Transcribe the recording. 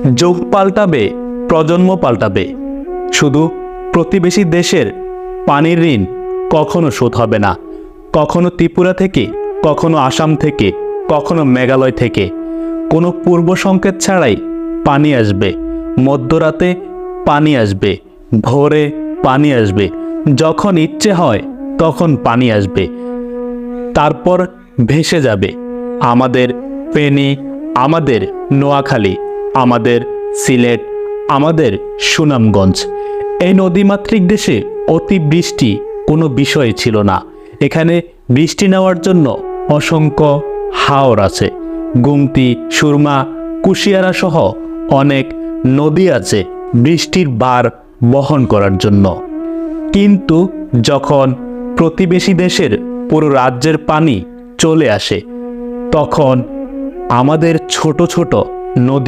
যুগ পাল্টাবে, প্রজন্ম পাল্টাবে, শুধু প্রতিবেশী দেশের পানির ঋণ কখনো শোধ হবে না। কখনো ত্রিপুরা থেকে, কখনো আসাম থেকে, কখনো মেঘালয় থেকে, কোনো পূর্ব সংকেত ছাড়াই পানি আসবে। মধ্যরাতে পানি আসবে, ভোরে পানি আসবে, যখন ইচ্ছে হয় তখন পানি আসবে। তারপর ভেসে যাবে আমাদের ফেনী, আমাদের নোয়াখালী, আমাদের সিলেট, আমাদের সুনামগঞ্জ। এই নদীমাতৃক দেশে অতিবৃষ্টি কোনো বিষয় ছিল না। এখানে বৃষ্টি নেওয়ার জন্য অসংখ্য হাওর আছে। গুমতি, সুরমা, কুশিয়ারা সহ অনেক নদী আছে বৃষ্টির ভার বহন করার জন্য। কিন্তু যখন প্রতিবেশী দেশের পুরো রাজ্যের পানি চলে আসে, তখন আমাদের ছোট ছোট নদী